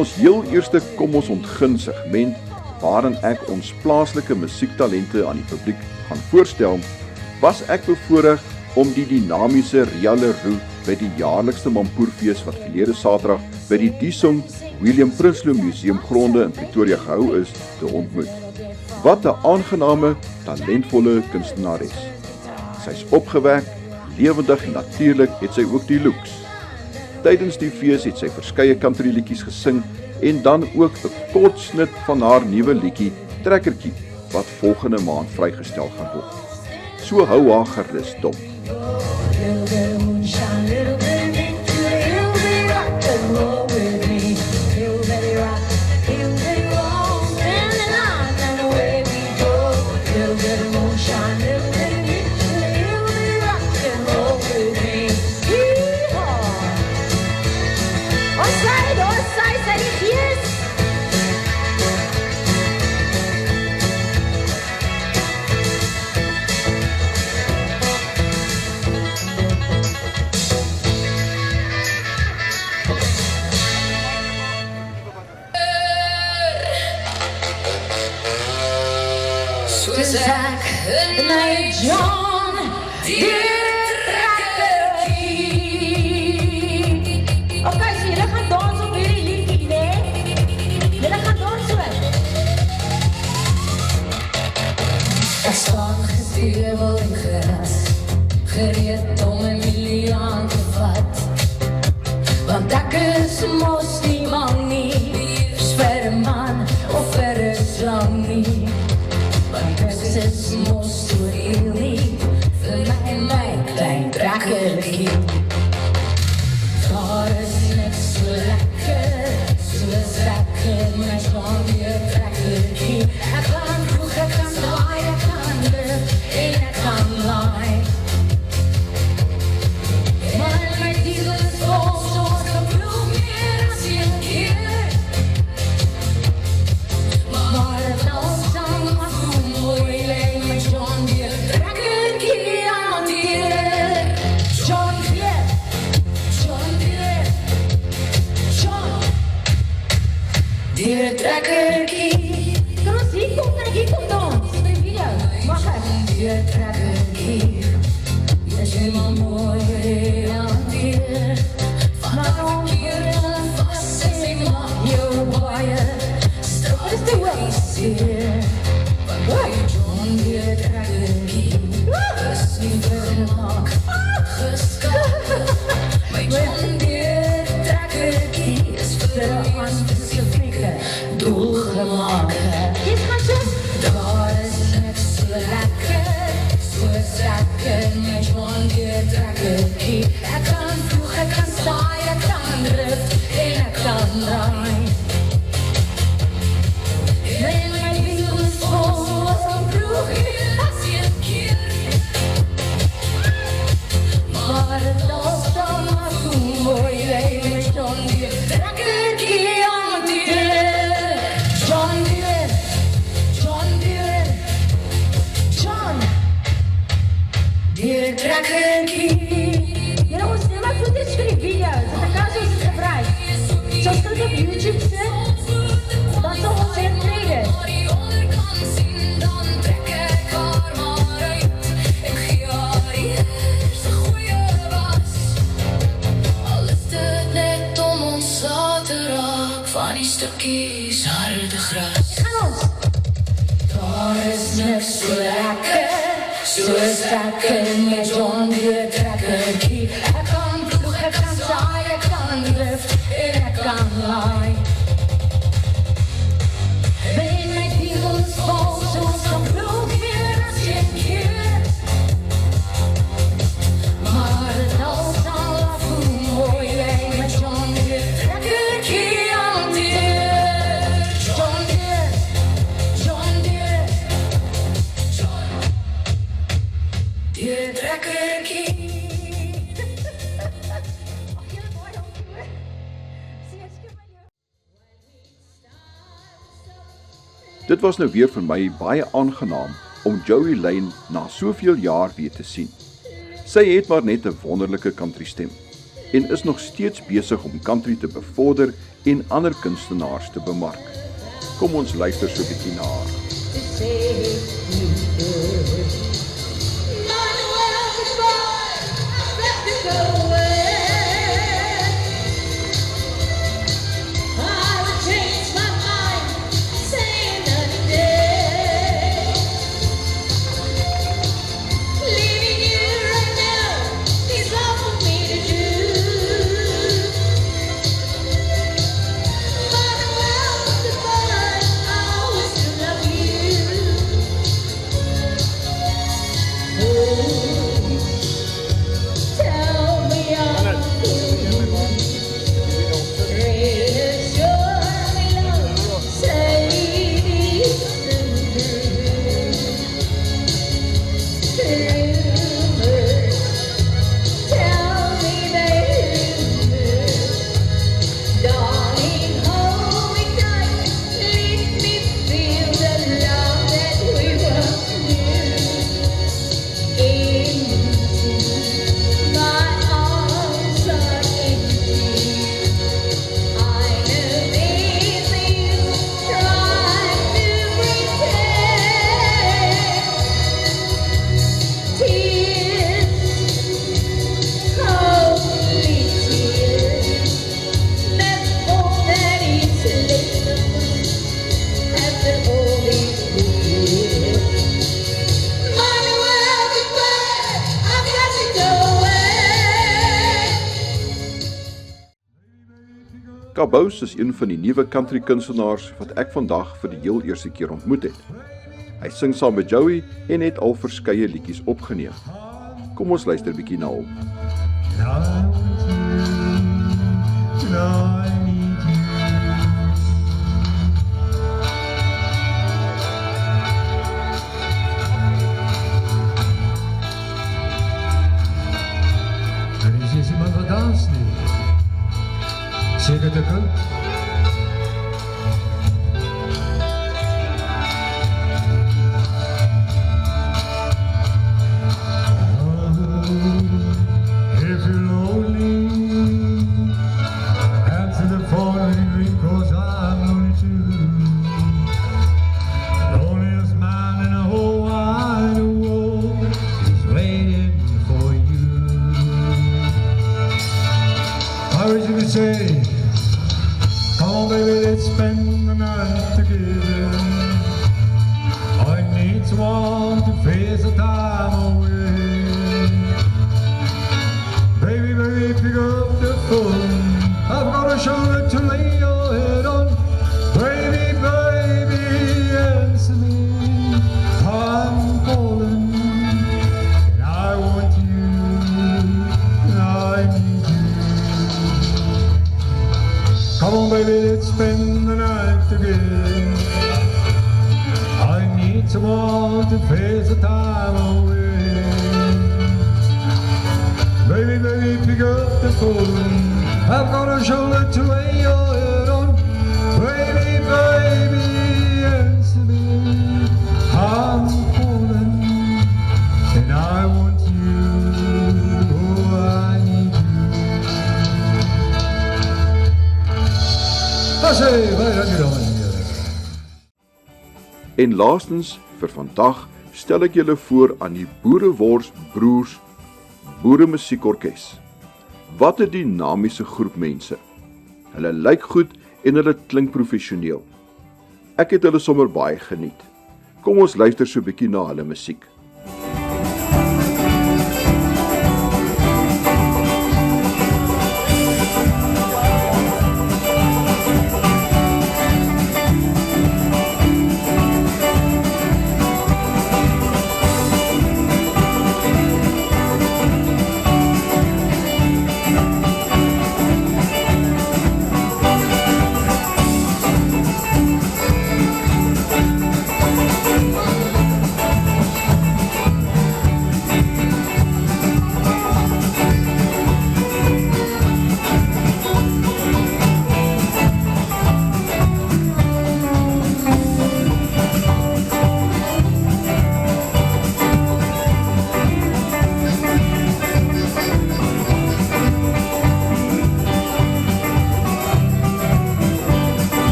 ons heel eerste Kom ons ontgin segment, waarin ek ons plaaslike musiektalente aan die publiek gaan voorstel, was ek bevoorreg om die dinamiese Ria Leroux by die jaarlikste Mampoerfees wat verlede Saterdag by die Diesong William Prinsloo Museum gronde in Pretoria gehou is, te ontmoet. Wat 'n aangename, talentvolle kunstenares. Sy's opgewek, lewendig en natuurlik het sy ook die looks. Tydens die fees het sy verskeie country liedjies gesing en dan ook 'n kort snit van haar nuwe liedjie, Trekkertjie, wat volgende maand vrygestel gaan word. So hou haar gerus dop. John, die trekkertjie. Okay, so julle gaan dans op hierdie liedjie, né? Julle gaan dans so. Ek staan gestewel en geras, gereed om 'n miljoen te vat. Want ek is mos die man nie, vir 'n man of vir 'n slang nie. Want ek is mos so heel nie, vir my klein trekkertjie. Daar is niks so lekker, soos ek in my sonde trekkertjie. Ek kan vroeg, ek kan draai, ek kan lig, en ek kan laai. Maar my diesel is vol, soos 'n ploeg meer as 'n keer. Maar het nou sang maar so mooi, lei my John Deere trekkertjie aan die deur. John Deere, John Deere, John Deere trekkertjie. Kan ons hier kom, kan ek hier kom dans? Dit is een video, mag ek? Deere trekkertjie, is helemaal mooi aan die deur. Maar ongeveer vast en sy mag jou baie. Wat is die wees hier? Wat John Deere trekkertjie is nie vermaak geskap. My John Deere trekkertjie is vir 'n spesifieke doel gemaak. Dis maar so. Daar is niks so lekker, soos ek in my John Deere trekkertjie. Ek kan vroeg, ek kan saai, ek kan drif en ek kan draai. En my wiel is vol soos 'n ploeg meer as 'n keer. Maar het los dan maar so mooi, lei my John Deere trekkertjie aan die deur. John Deere, John Deere, John Deere trekkertjie. Julle ons neem maar footage vir die video's, want ek kan soos dit gebruik. So as dit op YouTube sit, dan sal ons het treden. Van die stukkies harde gras. Gaan ons. Daar is niks so lekker, soos ek in my John Deere trekkertjie. Ek kan ploeg, ek kan saai, ek kan drif en ek kan laai. Ben my diesel is vol, soos 'n ploeg meer as 'n keer. Maar het als al af hoe mooi, lei my John Deere trekkertjie aan die deur. John Deere, John Deere, John Deere trekkertjie. Dit was nou weer vir my baie aangenaam om Joey Lane na soveel jaar weer te sien. Sy het maar net 'n wonderlike country stem. en is nog steeds besig om country te bevorder en ander kunstenaars te bemark. Kom ons luister so 'n bietjie na haar. Kabous is een van die nuwe country kunstenaars wat ek vandag vir die heel eerste keer ontmoet het. Hy sing saam met Joey en het al verskeie liedjies opgeneem. Kom ons luister 'n bietjie na hom. Er is iemand wat dans nu. Zeker de kant. If you're lonely, answer the phone when you ring, 'cause I'm lonely too. Loneliest man in the whole wide world is waiting for you. I wish you could say, come on baby, let's spend the night together. I need someone to face the time away. Baby, baby, pick up the phone. I've got a shoulder to lay your head on. Baby, baby, answer me. I'm calling, and I want you, and I need you. Come on baby, let's spend the night together. I need someone to face the time away. Baby, baby, pick up the phone. I've got a shoulder to lay your head on. Baby, baby, answer me. I'm calling, and I want you. Oh, I need you. En laastens, vir vandag, stel ek julle voor aan die Boerewors Broers Boere Musiekorkes. Wat 'n dinamiese groep mense. Hulle lyk goed en hulle klink professioneel. Ek het hulle sommer baie geniet. Kom ons luister so 'n bietjie na hulle musiek.